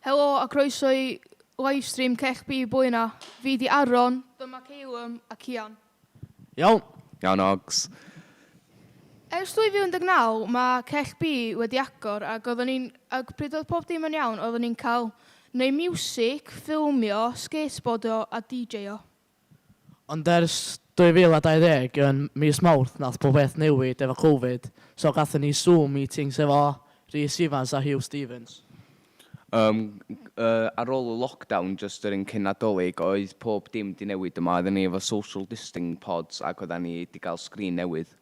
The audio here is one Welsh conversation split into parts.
Helo a croeso I livestream Clwb Bwydau. Fi di Aron, dyma Kaylum a Cian. Iawn. Iawn ogs. Ers 2019 mae Clwb wedi agor ac pryd oedd pob dim yn iawn, oedden ni'n cael neu music, ffilmio, skateboardio a DJ-o. Ond ers 2020 yn mis Mawrth nath pob beth newid efo Covid, so gathon ni Zoom meetings efo Rhys Evans a Hugh Stevens. Ar ôl y lockdown, just yr un cyn Nadolig, oedd pob dim di newid yma. Oedden ni efo social distancing pods ac oedden ni di gael sgrin newydd.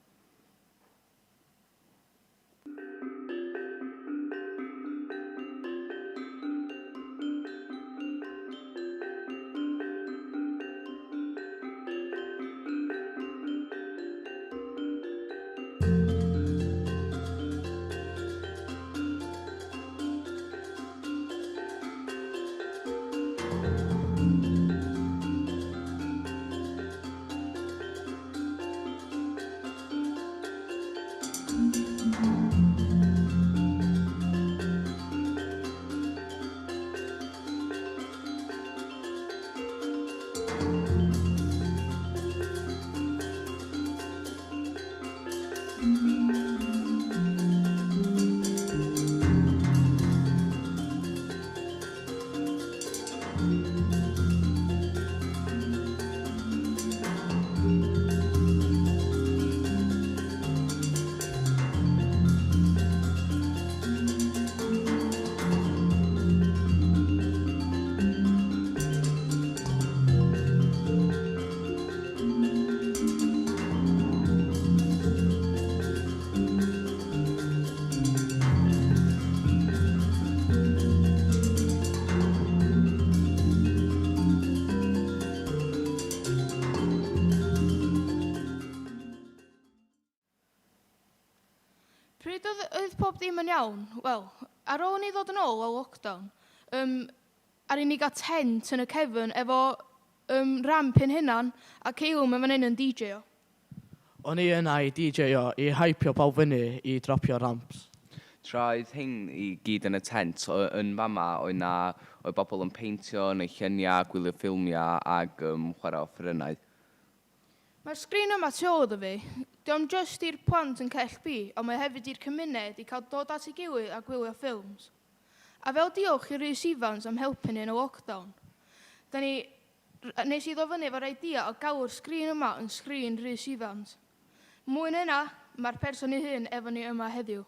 Pryd oedd pob dim yn iawn? Wel, ar ôl ni ddod yn ôl o lockdown, ar ni gael tent yn y cefn efo ramp yn hynna'n a Kaylum yn fan hyn yn DJ-o. O'n i yna I DJ-o I hypio pawb fyny I dropio ramps. Traedd hyn I gyd yn y tent, yn fama oedd bobl yn peintio, neu lluniau, gwylio ffilmiau ac chwarae offerynnau. Mae'r sgrin yma tu ôl iddo fi. Diolch just i'r plant yn Clwb, ond mae hefyd i'r cymuned I cael dod at ei gilydd a gwylio ffilms. A fel diolch I Rhys Evans am helpu ni yn y lockdown. Nes I ddod fyny efo'r idea o galw'r sgrin yma yn sgrin Rhys Evans. Mwy na hynna, mae'r person I hyn efo ni yma heddiw.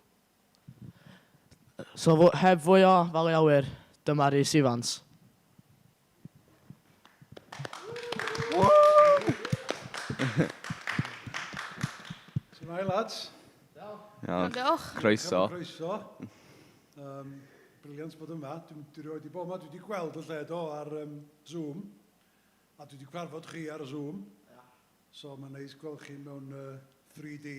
So heb fwy o faliawyr, dyma Rhys Evans. Hi lads. Diolch. Croeso. Croeso. Briliant bod yma. Dwi wedi bod yma, dwi wedi gweld y lle do ar Zoom. A dwi wedi cyfarfod chi ar y Zoom. So mae'n neis gweld chi mewn 3D.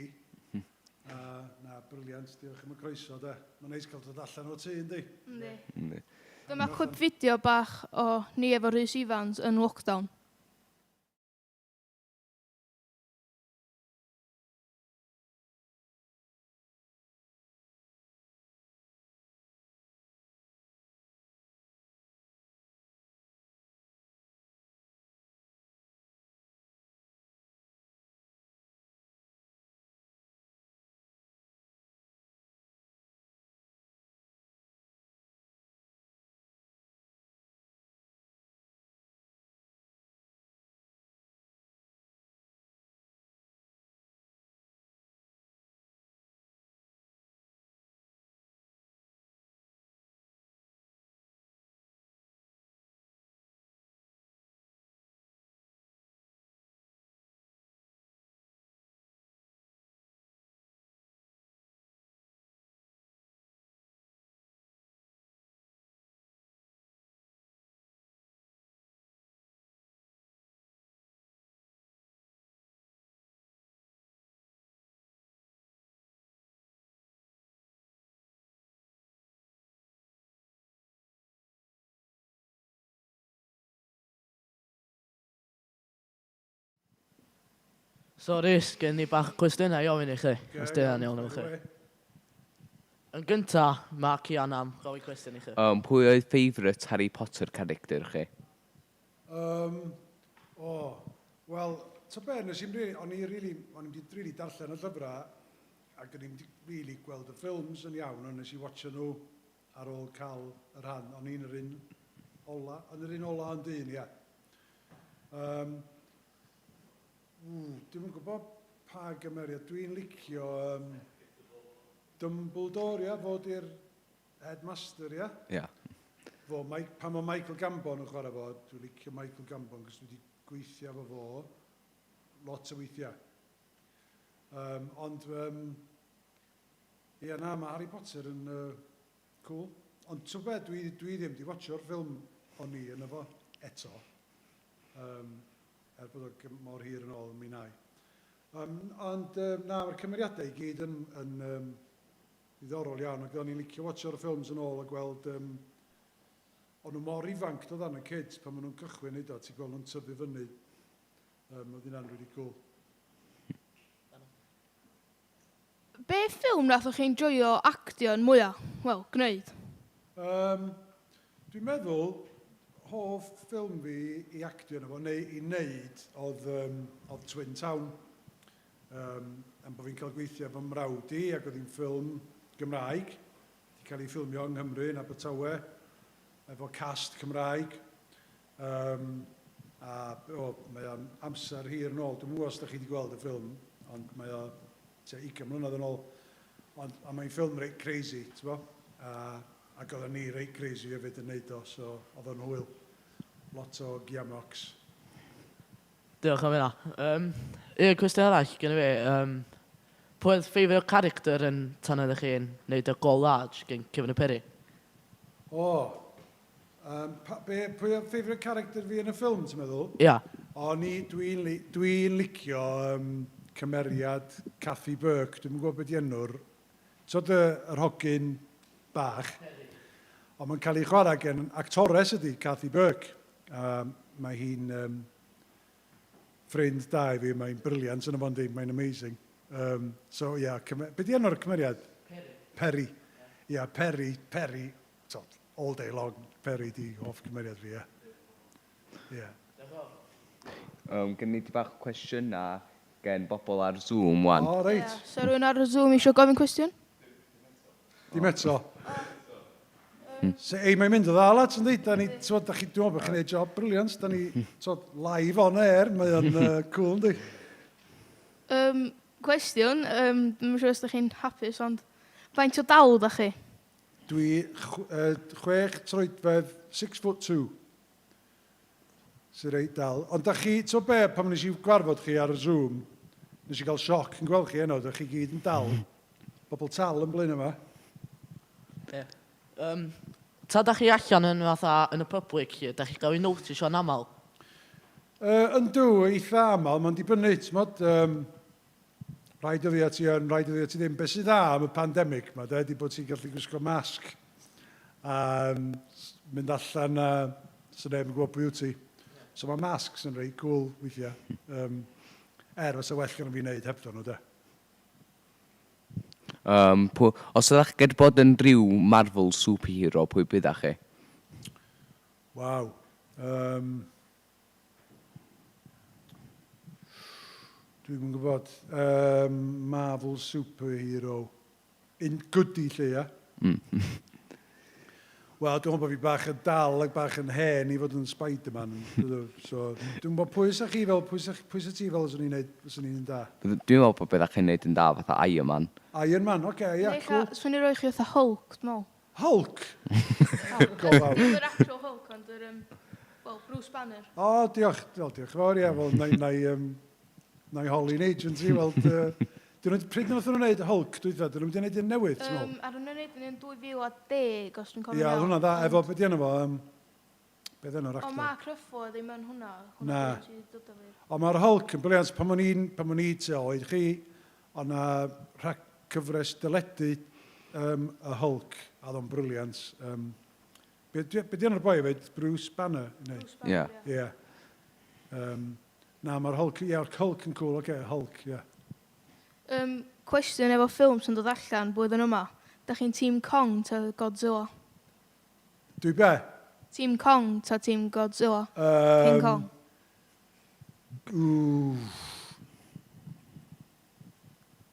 Na, briliant. Diolch am y croeso da. Mae'n neis cael dod allan o ti, yndi? Yndi. Dyma cwp fideo bach o ni efo Rhys Evans yn lockdown. So Rhys, gen ni bach cwestiynau I ofyn I chi, os dyna'n iawn efo chi. Yn gyntaf, mae Cian am gofyn cwestiwn i chi. Pwy oedd favourite Harry Potter character chi? Wel, ta be, nes i'n o'n i wedi darllen y llyfrau ac o'n i'n really gweld y ffilms yn iawn, ond nes i watcha nhw ar ôl cael yr rhan. O'n i'n yr un ola yn dyn, ia. Dwi'n yn gwybod pa gymeriad. Dwi'n licio Dumbledore, ia, fod i'r headmaster, ia. Ia. Pan mae Michael Gambon yn chwarae fo, dwi'n licio Michael Gambon, cos dwi wedi gweithio efo fo lot o weithiau. Mae Harry Potter yn cool. Ond so be, dwi ddim wedi watcho'r ffilm o'n i yn efo eto. Bod o mor hir yn ôl yn mi nai. Mae'r cymeriadau i gyd yn ddiddorol iawn, ac o'n i'n licio watcho'r ffilms yn ôl a gweld o'n nhw mor ifanc dod yn y kids pan maen nhw'n cychwyn neud o, ti'n gweld nhw'n tyfu fyny. Oedd hynna'n really cool. Be ffilm nath o'ch chi'n joio actio yn mwyaf? Wel, gwneud. Dwi'n meddwl, hoff ffilm fi i actio yna fo, neu i wneud, oedd Twin Town. Am bod fi'n cael gweithio efo mrawd i, ac oedd hi'n ffilm Gymraeg. Di cael ei ffilmio yng Nghymru, yn Abertawe, efo cast Cymraeg. Mae o'n amser hir yn ôl. Dwi'n mwyn os da chi wedi gweld y ffilm, ond mae o 20 mlynedd yn ôl. A mae'n ffilm reit crazy, ti'n bo? Ac oedd ni reit crazy hefyd yn neud o, so oedd o'n hwyl. Lot o giamocs. Diolch am hynna. Un cwestiwn arall gen i fi. Pwy oedd favourite character yn tan ydych chi'n neud y glywed gen Cyfn y Peri? Pwy oedd favourite character fi yn y ffilm, ti'n meddwl? Ia. Dwi'n licio cymeriad Cathy Burke, dwi'n gwybod beth i enw'r. Tod yr hogyn bach. Ond mae'n cael ei chwarae gen actores ydy, Cathy Burke. Mae hi'n ffrind da i fi, mae'n briliant yn y fondi, mae'n amazing. Beth i enw'r cymeriad? Perry. Ia, Perry. All day long, Perry di hoff cymeriad fi, ia. Gen i di bach cwestiwn na gen bobl ar Zoom, wan. O, reit. So rhywun ar y Zoom eisiau gofyn cwestiwn? Dim eto. Mae'n mynd o dda, lads, yn dweud. Dwi'n meddwl bod chi'n gwneud job briliant. Da ni live on air, mae o'n cool, yn dweud. Cwestiwn, dwi'n siŵr os ydych chi'n hapus, ond faint o dal da chi? Dwi 6 troedfedd, 6'2". Sy'n reit dal. Ond da chi, to be, pan nes i gwarfod chi ar y Zoom, nes i gael sioc yn gweld chi enw, da chi gyd yn dal. Bobl tal yn blaen yma. Ie. Ta da chi allan yn y public chi, da chi gael ei notice o'n aml? Yndw, eitha aml, mae'n dibynnu, rhaid o fi at i yn, rhaid o fi at i ddim. Beth sydd dda am y pandemig yma, di bod ti'n gallu gwisgo masg. Mynd allan a sy'n neb yn gwybod pwy ti. So mae masks yn reit cool weithiau. Fysa well gan fi wneud hebddo nhw, de. Os ydych chi bod yn rhyw Marvel superhero, pwy byddach chi? Waw. Dwi'n yn gwybod, Marvel superhero. Un goody lle, ia? Wel, dwi'n gwybod fi bach yn dal ac bach yn hen i fod yn Spider-Man. So, dwi'n gwybod pwy sa chi fel, pwy sa ti fel os o'n i'n neud da? Dwi'n meddwl bod byddach chi'n neud yn da fatha Iron Man. Iron Man, oce, ia, cool. Swn i roi chi fatha Hulk, dwi'n meddwl. Hulk? Go fawr. Dwi'n actual Hulk, ond Bruce Banner. O, diolch fawr, ia, fel na'i Holly'n agency, wel, pryd nath nhw'n gwneud Hulk, dyn nhw wedi gwneud un newydd, ti'n meddwl? Ar nhw'n gwneud yn 2010, os dwi'n cofio. Ia, hwnna da, efo, beth yna fo, beth enw'r actor? O, Mark Ruffalo ddim yn hwnna. Na. O, mae'r Hulk yn briliant, pan o'n i te oed chi, o'na rhaid cyfres dyledu y Hulk, a ddo'n briliant. Beth yna'r boi efo, Bruce Banner? Bruce Banner, ia. Na, mae'r Hulk, ia, Hulk yn cool, oce, Hulk, ia. Cwestiwn efo ffilm sy'n dod allan blwyddyn yma. Da chi'n tîm Kong ta Godzilla? Dwi be? Tîm Kong ta tîm Godzilla? King Kong.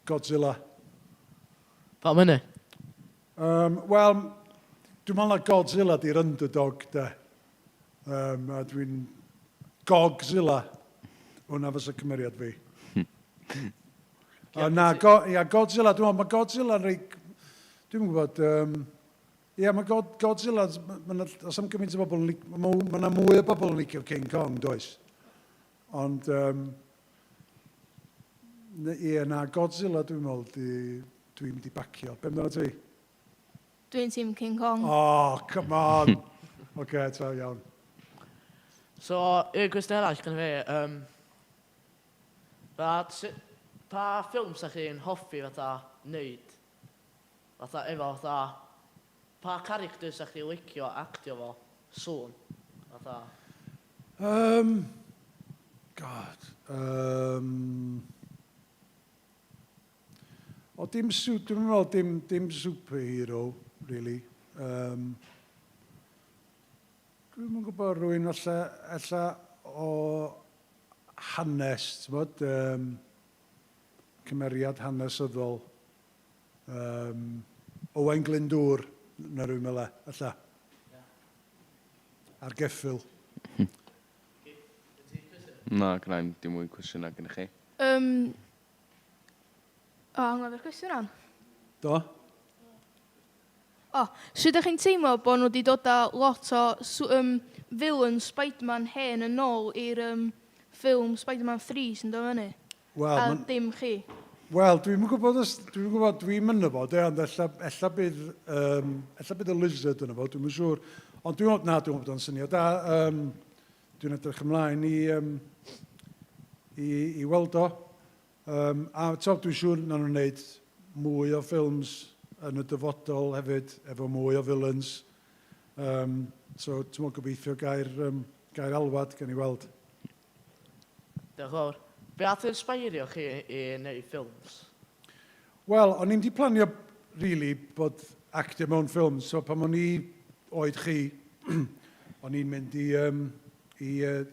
Godzilla. Pa myny? Wel, dwi'n meddwl na Godzilla di'r underdog, da. A dwi'n... Gogzilla. Hwna fysa cymeriad fi. Godzilla, dwi'n meddwl, mae Godzilla yn rhai... Dwi'n gwybod... mae Godzilla... Os am gymaint o bobl... Mae yna mwy o bobl yn licio King Kong, does? Ond... Godzilla dwi'n meddwl, dwi'n mynd i bacio. Be mlaen ti? Dwi'n tîm King Kong. Oh, come on! Oce, ta, iawn. So, y gwestiwn arall gan fi, pa ffilm sa chi'n hoffi fatha wneud? Fatha efo, fatha, pa character sa chi'n licio actio fo sŵn? Fatha... God. Dwi'n meddwl dim superhero, really. Dwi'n yn gwybod rwy'n alla o hanes, bod, cymeriad hanesyddol. Owain Glyndŵr, na rwy'n meddwl, alla. Ar geffil. Na, gyda dim mwy cwestiynau gyda chi. Angof i'r cwestiwn an. Do? Sut ydych chi'n teimlo bod nhw wedi dod â lot o villain Spider-Man hen yn ôl i'r ffilm Spider-Man 3 sy'n dod fyny? A dim chi? Wel, dwi'n gwybod dwi'n mynd bod, ond ella bydd y lizard yna fo, dwi'n mynd siŵr. Ond dwi'n meddwl bod o'n syniad da. Dwi'n edrych ymlaen i weld o. A dwi'n siŵr na nhw'n gwneud mwy o ffilms yn y dyfodol hefyd, efo mwy o villains. So, ti'n gobeithio gair alwad gan i weld. Diolch yn fawr. Be ath inspirio chi i wneud ffilms? Wel, o'n i'n di planio, really, bod actio mewn ffilms. So, pan o'n i oed chi, o'n i'n mynd i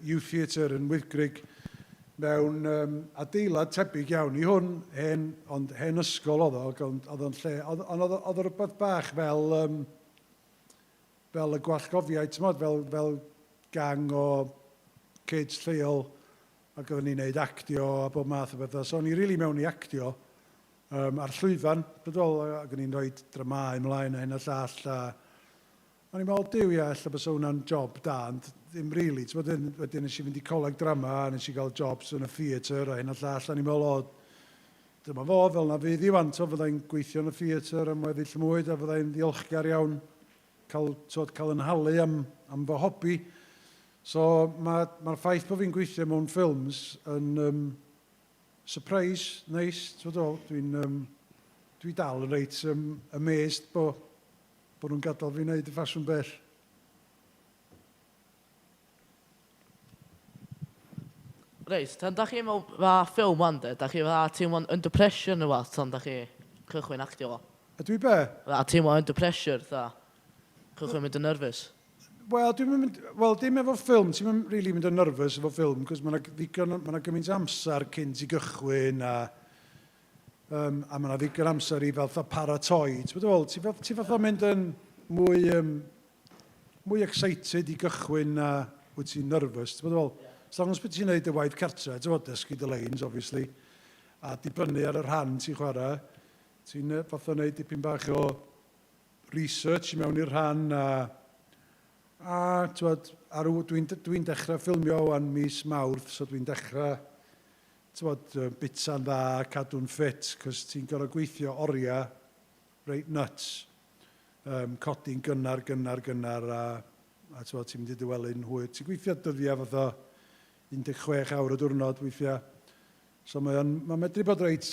Youth Theatre yn Wyddgrug mewn adeilad tebyg iawn i hwn, ond hen ysgol oedd o, ond oedd o rhywbeth bach fel y gwallgofiau, fel gang o kids lleol, ac oedden ni'n neud actio a bob math o bethau. So o'n i rili mewn i actio ar llwyfan, bydol, ac o'n i'n rhoi dramau ymlaen a hyn a llall. O'n i'n meddwl, diw ia, ella bys hwnna'n job da, ond ddim rili. Wedyn nes i fynd i coleg drama, a nes i gael jobs yn y theatr a hyn a llall. A ni'n meddwl, dyma fo, fel na fydd i wan, fyddai'n gweithio yn y theatr am weddill mwyd, a fyddai'n ddiolchgar iawn cael yn halu am fy hobi. So mae'r ffaith bod fi'n gweithio mewn ffilms yn surprise, neis. Dwi dal yn reit amazed bod nhw'n gadael fi wneud y ffasiwn bell. Reit, tan da chi mewn ffilm wan, da chi teimlo'n under pressure nhw fath, tan da chi cychwyn actio fo? A dwi be? Teimlo under pressure, cychwyn mynd yn nervous? Wel, dim efo ffilm, ti'n mynd really mynd yn nervous efo ffilm, cos mae yna gymaint amser cyn ti gychwyn, a mae yna ddigon amser i fel paratoi. Ti fatha mynd yn mwy excited i gychwyn a wyt ti'n nervous. So, os beth ti'n gwneud y waith cartre, dysgu dy leins, obviously, a dibynnu ar y rhan ti'n chwarae, ti'n fatha gwneud dipyn bach o research mewn i'r rhan, dwi'n dechrau ffilmio o'n mis Mawrth, so dwi'n dechrau bitsa'n dda, cadw'n ffit, cos ti'n gorau gweithio oriau reit nuts, codi'n gynnar, a ti'n mynd i dywelu'n hwyr. Ti'n gweithio dyddiau fatha 16 awr y diwrnod weithiau. So mae'n medru bod reit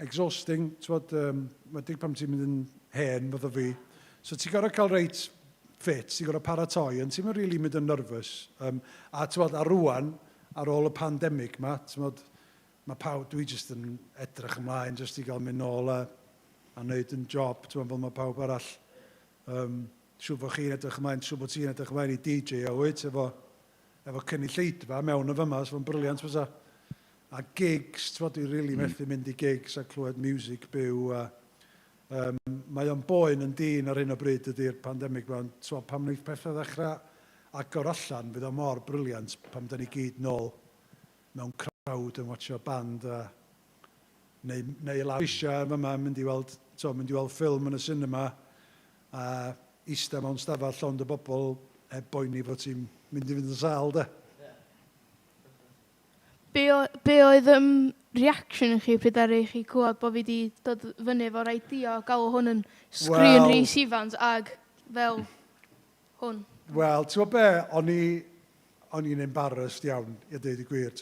exhausting, wedi pam ti'n mynd yn hen fatha fi. So ti'n gorau cael reit ffit, ti'n gorau paratoi, ond ti'n mynd rili mynd yn nervous. A ar rwan, ar ôl y pandemig ma, mae pawb, dwi jyst yn edrych ymlaen, jyst i gael mynd nôl a a wneud yn job, fel mae pawb arall. Siw bod chi'n edrych ymlaen, siw bod ti'n edrych ymlaen i DJ a wyd, efo cynulleidfa mewn y fyma, fo'n briliant fysa. A gigs, dwi'n rili methu mynd i gigs a clywed music byw. Mae o'n boen yn dyn ar hyn o bryd ydy'r pandemig fan. Pam wneud pethau ddechrau agor allan, fydd o mor briliant pam da ni gyd nôl mewn crowd yn watcho band neu lawr eisiau yma mynd i weld ffilm yn y cinema a eista mewn stafell llond y bobl heb boeni fod ti'n mynd i fynd yn sal, da. Be oedd reaction chi pryd ar eich chi clywed bod fi wedi dod fyny efo'r idea o galw hwn yn screen Rhys Ifans ag fel hwn? Wel, ti'n gwybod be, o'n i'n embarrassed iawn, i ddeud y gwir,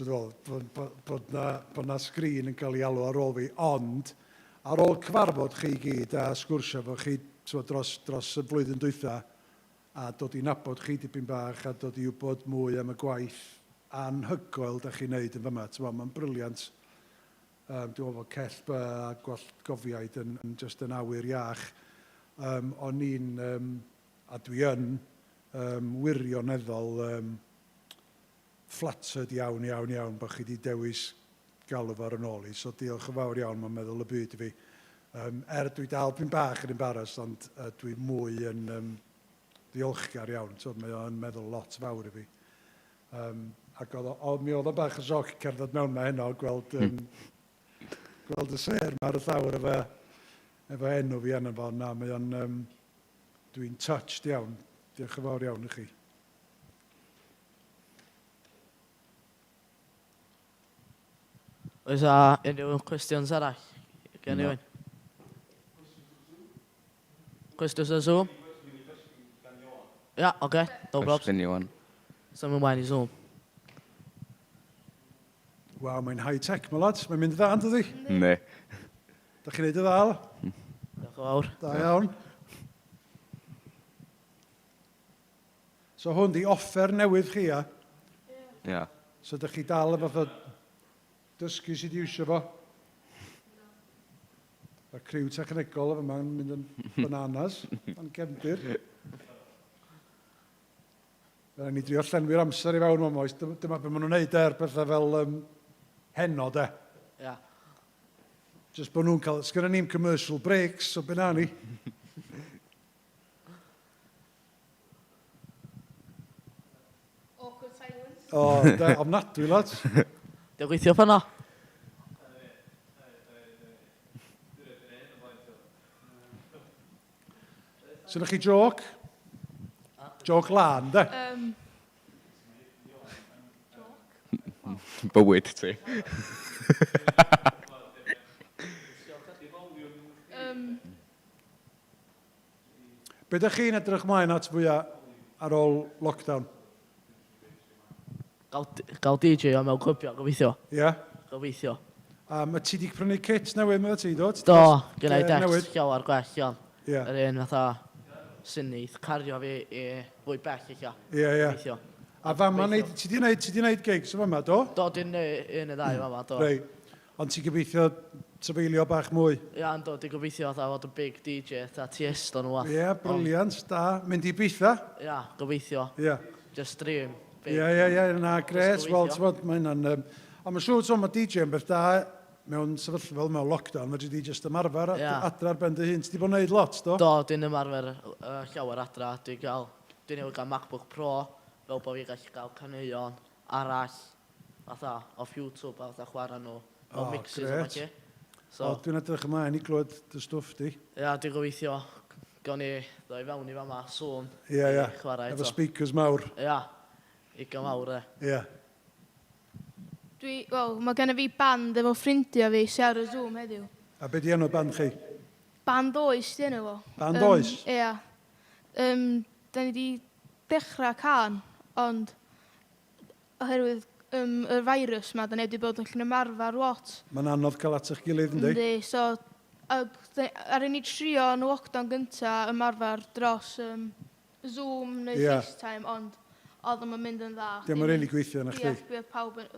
bod na sgrin yn cael ei alw ar ôl fi, ond ar ôl cyfarfod chi gyd a sgwrsio fo chi dros y flwyddyn dwytha, a dod i nabod chi dipyn bach a dod i wybod mwy am y gwaith anhygoel da chi'n neud yn fyma. Mae'n briliant. Dwi'n meddwl Cellb a gofiaid yn just yn awyr iach. O'n i'n, a dwi yn, wirioneddol flattered iawn bod chi wedi dewis galw fo'r yn ôl i. So diolch yn fawr iawn, mae'n meddwl y byd i fi. Dwi dal pyn bach yn embarrass, ond dwi mwy yn ddiolchgar iawn. So mae o'n meddwl lot fawr i fi. Ac mi oedd o bach y sioc cerdded mewn mae heno, gweld y ser mae'r llawr efo enw fi yna fo. Na, mae o'n, dwi'n touched iawn. Diolch yn fawr iawn i chi. Oes unrhyw cwestiwn arall? Gen i wyn? Cwestiwn ar Zoom? Ia, oce, no probs. Cwestiwn Iwan. So mae'n wain i Zoom. Waw, mae'n high-tech, my lads. Mae'n mynd dda, ynddi? Ne. Da chi'n neud y ddal? Diolch yn fawr. Da iawn. So hwn di offer newydd chi, ia? Ia. So da chi dal efo fath dysgu sydd i iwsio fo? A criw technegol efo yma'n mynd yn bananas, yn gefndir. Rhaid ni drio llenwi'r amser i fewn o'n oes. Dyma beth maen nhw'n neud pethau fel heno, de. Ia. Just bod nhw'n cael, sgynna ni'n commercial breaks, so be na ni. Awkward silence. O, ofnadwy, lads. Diolch gweithio fanno. Sy'n chi joc? Joc lan, de? Bywyd ti. Be ydych chi'n edrych mlaen at fwyaf ar ôl lockdown? Gael DJ o mewn clybio, gobeithio. Ie? Gobeithio. Mae ti wedi prynu kit newydd mae ti, dod? Do, gynnau decks llawer gwell, Cian. Ie. Yr un fatha syniad, cario fi i fwy bell eich. Ie. Gobeithio. A fama, ti di wneud gigs o fama, do? Do, dwi'n un y ddau fama, do. Rei. Ond ti'n gobeithio trafeilio bach mwy? Ia, do, dwi'n gobeithio fatha fod y big DJ, ta Tiesto nhw. Ie, briliant, da. Mynd i bitha? Ia, gobeithio. Ie. Just stream. Ie, na, gres. Wel, mae hynna'n... Ond mae'n siŵr mae DJ yn beth da mewn sefyllfa fel mewn lockdown. Mae wedi just ymarfer adra ar ben dy hun. Ti wedi bod yn gwneud lot, do? Do, dwi'n ymarfer llawer adra. Dwi'n newid gael MacBook Pro, fel bod fi gallu gael caneuon arall, fatha, off YouTube, fatha chwarae nhw, o mixes o falle. O, dwi'n edrych ymlaen i glywed dy stwff di. Ia, dwi'n gobeithio, gawn ni ddoi fewn i fama sŵn. Ie, efo speakers mawr. Ia, ugain mawr, Ie. Wel, mae gen i fi band efo ffrindiau fi sy'n ar y Zoom heddiw. A be di enw band chi? Band oes, di enw fo. Band oes? Ie. Da ni wedi dechrau can, ond oherwydd y virus yma, da ni wedi bod yn llun ymarfer lot. Mae'n anodd cael at eich gilydd, ynddi? Yndi, so ar un i trio yn y lockdown gyntaf ymarfer dros Zoom neu FaceTime, ond oedd yma'n mynd yn dda. Diolch yn rili gweithio yna chdi. Ie, bydd pawb yn,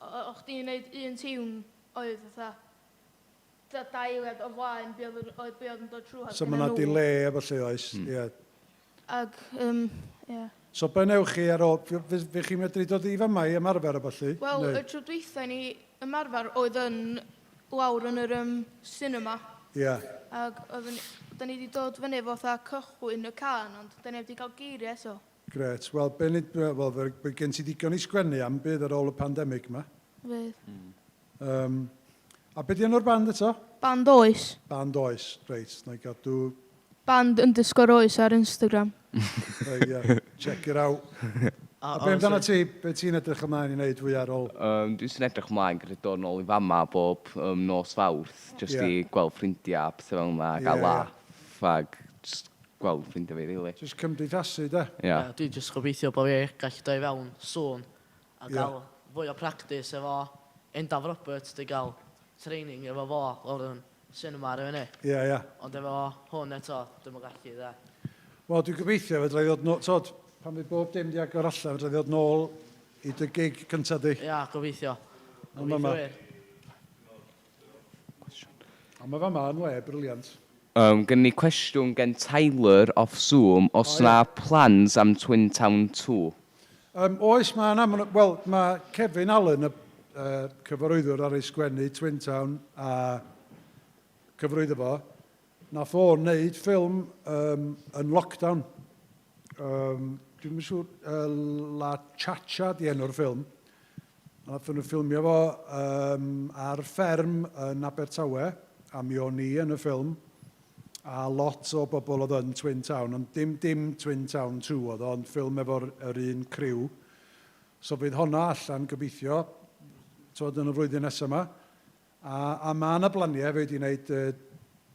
o'ch di'n gwneud un tiwn oedd, Da eiliad o flaen oedd yn dod trwy So mae yna delay efo lle oes. Ie. Ag, ie. So be newch chi ar ôl, fe chi medru dod i fama i ymarfer efo lle? Wel, y tro dweitha ni ymarfer oedd yn lawr yn yr cinema. Ie. Ag da ni wedi dod fyny fatha cychwyn y can, ond da ni wedi cael geiriau eto. Gret. Wel, fe gen ti digon i sgwennu am bydd ar ôl y pandemig yma. Fydd. A beth di enw'r band eto? Band oes. Band oes, reit. Na i gadw... Band underscore oes ar Instagram. Check it out. A be amdano ti? Be ti'n edrych ymlaen i wneud fwy ar ôl? Dwi'n edrych ymlaen gyda dod nôl i fama bob nos fawrth, jyst i gweld ffrindiau, pethau fel yma, gael laff, ag jyst gweld ffrindiau fi, rili. Jyst cymdeithasu, da? Dwi'n jyst gobeithio bod fi gallu dod i fewn sŵn a gael fwy o practis efo Endaf Roberts, di gael training efo fo o'r cinema ar y fyny. Ond efo hwn eto, dwi'n gallu, da. Wel, dwi'n gobeithio fedra i ddod nôl, tod, pan bydd bob dim di agor allan, fedra i ddod nôl i dy gig cyntaf di. Gobeithio. A mae fama yn le, briliant. Gen ni cwestiwn gen Tyler off Zoom, os na plans am Twin Town 2? Oes, mae Kevin Allen, y cyfarwyddwr ar ei sgwennu Twin Town, a cyfarwyddo fo, nath o wneud ffilm yn lockdown. Dwi'n mynd siŵr, La Chacha di enw'r ffilm. Nath nhw ffilmio fo ar fferm yn Abertawe, a mi o'n i yn y ffilm, a lot o bobl oedd yn Twin Town, ond dim Twin Town 2 oedd o, ond ffilm efo'r un criw. So bydd honna allan gobeithio, tod yn y flwyddyn nesaf yma. A mae yna blaniau fe wedi wneud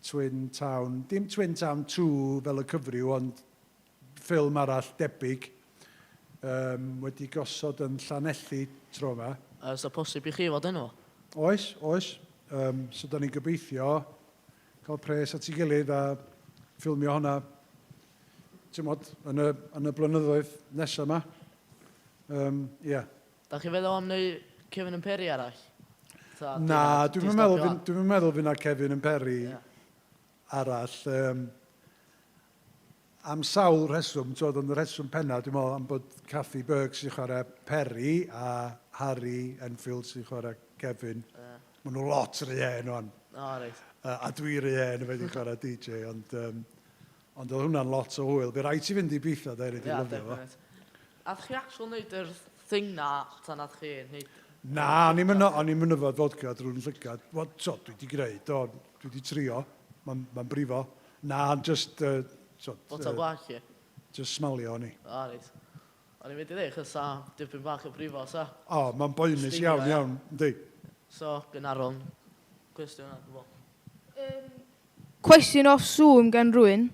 Twin Town, dim Twin Town 2 fel y cyfryw, ond ffilm arall debyg wedi gosod yn Llanelli tro yma. Ys y posib i chi fod enw? Oes. So da ni'n gobeithio cael pres at ei gilydd a ffilmio honna yn y blynyddoedd nesaf yma. Da chi feddwl am neu Kevin yn Peri arall? Na, dwi'n meddwl fydd na Kevin yn Peri arall. Am sawl rheswm, ond yn y rheswm penna, dwi'n meddwl am bod Cathy Burke sy'n chwarae Peri a Harry Enfield sy'n chwarae Kevin. Maen nhw lot yr un o'n. A dwi'n un wedi chwarae DJ, ond oedd hwnna'n lot o hwyl. Fe rai ti fynd i bithau, da i wedi lyfio fo. A chi actual wneud yr thing na tan at chi wneud? Na, o'n i'n mynd yfod fodca drwy'n llygad. Dwi wedi gwneud, dwi wedi trio, mae'n brifo. Na, just... Bota gwach chi? Just smalio o'n i. Reit. O'n i'n mynd i ddech, ysa dipyn bach o brifo, sa? Mae'n boenus iawn, ynddi. So, gen Aron, cwestiwn na. Cwestiwn off Zoom gan rwy'n.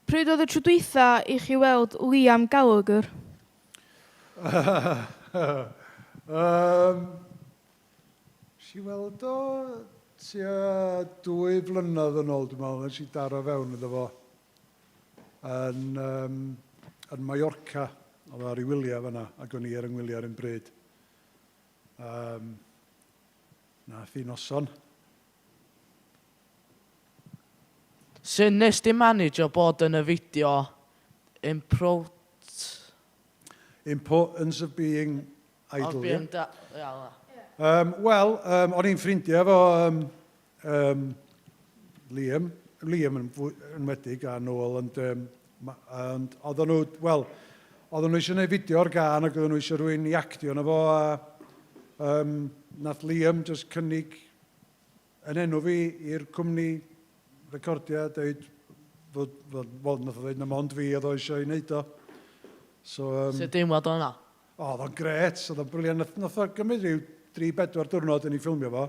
Pryd oedd y tro dwytha i chi weld Liam Gallagher? Si weld o tua 2 flynedd yn ôl, dwi'n meddwl, nes i daro fewn iddo fo. Yn Mallorca, oedd ar ei wyliau fanna, ac o'n i ar yng ngwyliau ar un bryd. Nath i noson. Sy'n nes di manage o bod yn y fideo Importance of being idle, Wel, o'n i'n ffrindiau efo Liam yn wedig a Noel, ond oedden nhw eisiau gwneud fideo o'r gan ac oedden nhw eisiau rhywun i actio yna fo, a nath Liam just cynnig yn enw fi i'r cwmni recordia, dweud fod nath o dweud na mond fi oedd o eisiau ei wneud o. Sut deimlad o'na? Oedd o'n gret, oedd o'n briliant. Nath o gymryd rhyw 3-4 diwrnod yn ei ffilmio fo.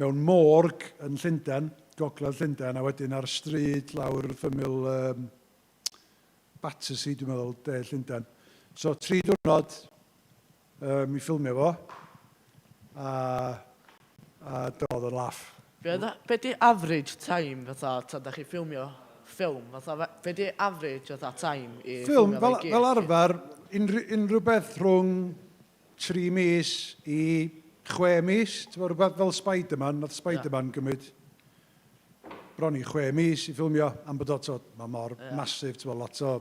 Mewn morg yn Llundain, gogledd Llundain, a wedyn ar stryd lawr wrth ymyl Battersea, dwi'n meddwl, de Llundain. So 3 diwrnod i ffilmio fo, a doedd yn laff. Be di average time fatha, ta da chi ffilmio ffilm? Be di average fatha time i ffilmio? Fel arfer, unrhyw beth rhwng 3 mis i 6 mis. Ti'n fawr rhywbeth fel Spider-Man, nath Spider-Man gymryd bron i 6 mis i ffilmio, am bod o, mae mor masif, ti'n fawr, lot o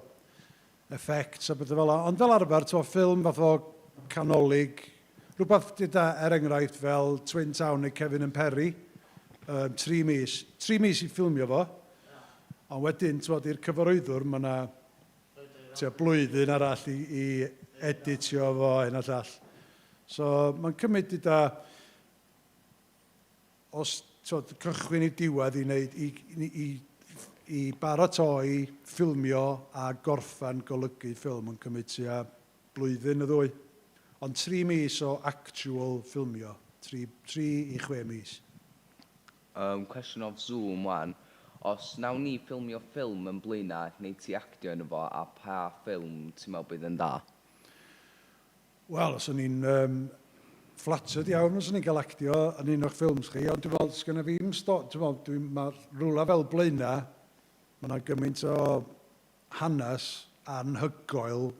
effects a beth fel la. Ond fel arfer, ti'n fawr, ffilm fath o canolig, rhywbeth gyda enghraifft fel Twin Town neu Kevin and Perry, 3 mis. 3 mis i ffilmio fo, ond wedyn, ti'n fawr, i'r cyfarwyddwr, mae yna blwyddyn arall i editio fo hyn a llall. So, mae'n cymryd gyda os cychwyn i diwedd i wneud, i baratoi, ffilmio a gorffan golygu ffilm yn cymryd tua blwyddyn y ddwy. Ond 3 mis o actual ffilmio, 3 i 6 mis. Question of Zoom, wan. Os nawn ni ffilmio ffilm yn Blaenau, neu ti actio yn efo, a pa ffilm ti'n meddwl bydd yn da? Wel, os o'n i'n flattered iawn os o'n i'n cael actio yn un o'ch ffilms chi, ond dwi'n meddwl, sgynna fi mae rhywle fel Blaenau, mae yna gymaint o hanes anhygoel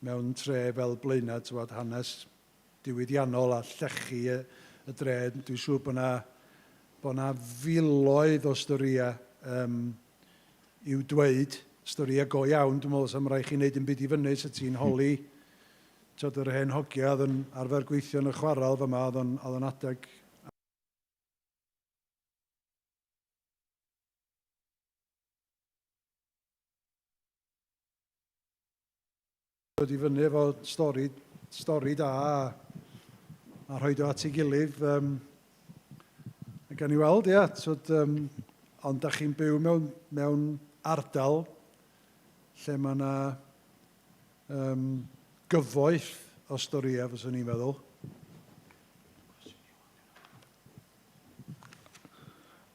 mewn tre fel Blaenau, hanes diwydiannol a llechi y dred. Dwi'n siŵr bod yna filoedd o storïau i'w dweud, storïau go iawn. Dwi'n meddwl sy'n rhaid chi wneud yn byd i fyny, sy'n ti'n holi yr hen hogia oedd yn arfer gweithio yn y chwaral fyma, oedd yn adeg dod i fyny efo stori da a rhoid o at ei gilydd. Gan i weld, ia. Ond da chi'n byw mewn ardal lle mae yna gyfoeth o storïau, fyswn i'n meddwl.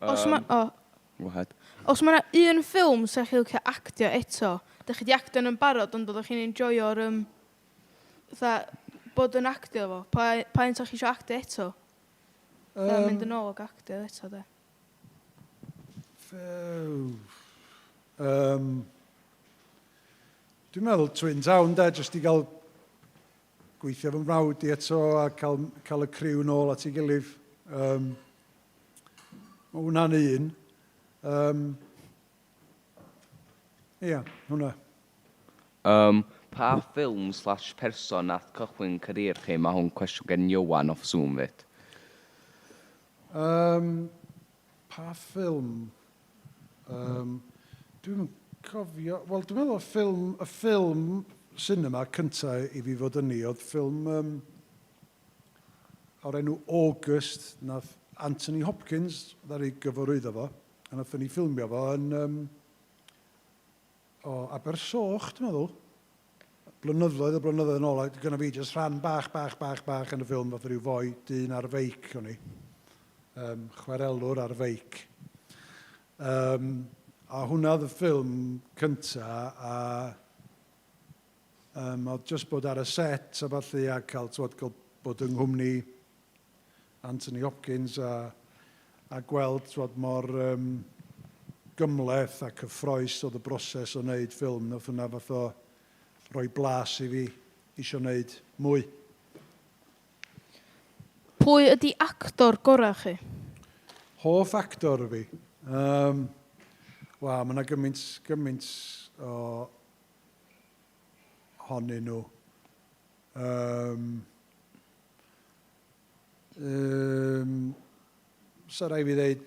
Os mae yna un ffilm sy'n chi'n cael actio eto, da chi wedi actio yn barod, ond oeddech chi'n enjoyo'r bod yn actio fo, pa un sy'n chi eisiau actio eto? Mynd yn ôl ag actio eto, de? Dwi'n meddwl Twin Town, de, jyst i gael gweithio fy mrawd i eto a cael y criw nôl at ei gilydd. Mae hwnna'n un. Ia, hwnna. Pa ffilm / person nath cychwyn career chi? Mae hwn cwestiwn gen Iowan off Zoom fit. Pa ffilm? Dwi'n cofio... Wel, dwi'n meddwl y ffilm cinema cyntaf i fi fod yn ni oedd ffilm o'r enw August, nath Anthony Hopkins ddar ei gyfarwyddo fo, a nath ni ffilmio fo yn Abersoch, dwi'n meddwl. Blynyddoedd yn ôl, gyda fi jyst rhan bach yn y ffilm, fath o ryw foi dyn ar feic o'n i. Chwarelwr ar feic. A hwnna oedd y ffilm cyntaf, a oedd jyst bod ar y set a falle a cael bod yng nghwmni Anthony Hopkins a gweld mor gymleth a cyffroes oedd y broses o wneud ffilm. Nath hwnna fath o roi blas i fi eisiau wneud mwy. Pwy ydi actor gorau chi? Hoff actor fi? Wel, mae yna gymaint o honyn nhw. So rai fi ddeud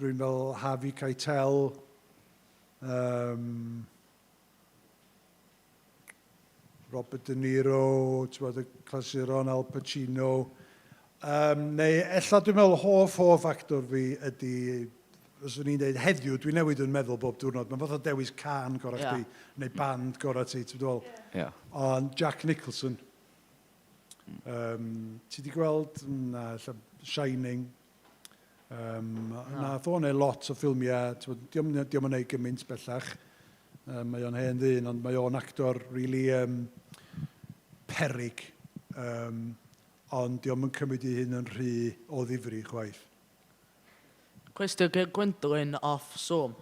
rhywun fel Harvey Keitel, Robert De Niro, y clasuron Al Pacino. Neu ella dwi'n meddwl hoff actor fi ydy, os o'n i'n dweud heddiw, dwi'n newid yn meddwl bob diwrnod, mae'n fath o dewis can gorau chdi, neu band gorau ti, ti'n dweud. Ond Jack Nicholson. Ti wedi gweld Shining? Nath o'n ei lot o ffilmiau, diom yn ei gymaint bellach. Mae o'n hen ddyn, ond mae o'n actor really peryg. Ond diom yn cymryd i hyn yn rhy o ddifri chwaith. Cwestiwn Gwendolyn off Zoom.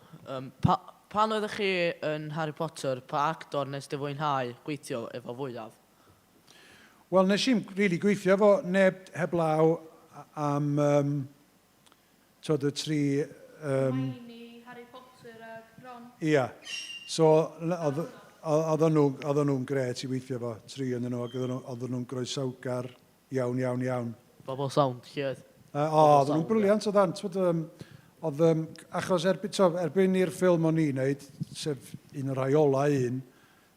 Pan oeddech chi yn Harry Potter, pa actor nes dy fwynhau gweithio efo fwyaf? Wel, nes i'n really gweithio fo neb heblaw am tod y tri... Hermione, Harry Potter a Ron. Ia. So, oedden nhw'n gret i weithio fo, tri yn nhw, ac oedden nhw'n groesawgar iawn. Bobl sound, lle. Oedden nhw'n briliant o dan. Achos erbyn i'r ffilm o'n i'n neud, sef un o'r rhai ola un,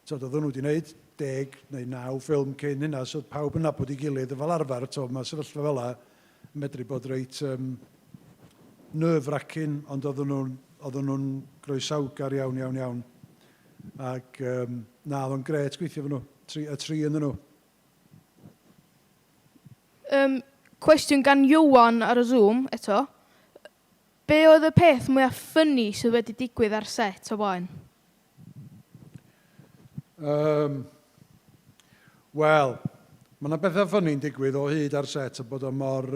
oedden nhw wedi wneud 10 neu 9 ffilm cyn hynna, so pawb yn nabod i gilydd fel arfer, mae sefyllfa fel yna medru bod reit nerve-wracking, ond oedden nhw'n groesawgar iawn. Ac na, oedd o'n gret gweithio fy nhw, y tri yn nhw. Cwestiwn gan Iwan ar y Zoom, eto. Be oedd y peth mwyaf ffynnu sydd wedi digwydd ar set o blaen? Wel, mae yna bethau ffynnu'n digwydd o hyd ar set, a bod o mor...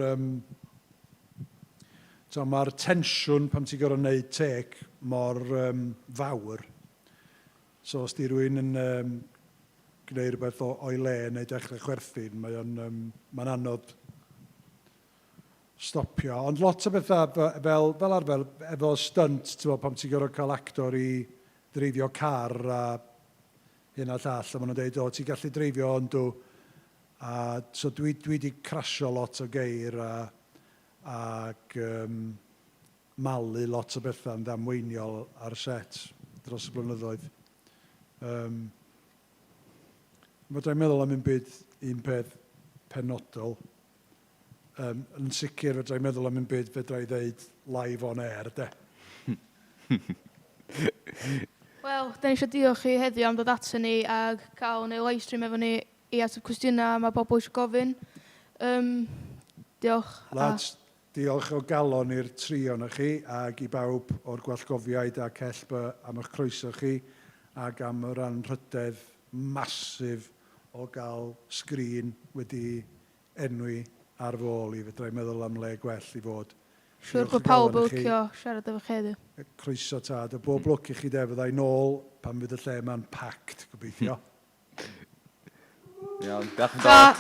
Mae'r tensiwn pan ti'n gorfod wneud tec mor fawr. So, os di rhywun yn gwneud rhywbeth o'i le neu dechrau chwerthin, mae'n anodd stopio. Ond lot o bethau fel arfer, efo stunt, pan ti'n gorfod cael actor i dreifio car a hyn a llall, a maen nhw'n dweud, o, ti'n gallu dreifio ond dw. So dwi wedi crasio lot o geir ac malu lot o bethau yn ddamweiniol ar set dros y blynyddoedd. Fydda i'n meddwl am un peth penodol. Yn sicr fydda i'n meddwl am un byd fydda i ddeud live on air, de. Wel, da ni eisiau diolch chi heddiw am dod ato ni a cael neu livestream efo ni i ateb cwestiynau mae bobl eisiau gofyn. Diolch. Lads, diolch o galon i'r tri o'na chi ac i bawb o'r gwallgofiaid a CellBlaenau am eich croeso chi ac am yr anrhydedd masif o gael sgrin wedi enwi ar fôl i fedra i'n meddwl am le gwell i fod. Siwr bod pawb yn licio siarad efo chi heddiw. Croeso tad, a bob lwc i chi de, fydda i nôl pan fydd y lle yma'n packed, gobeithio. Iawn, diolch yn fawr.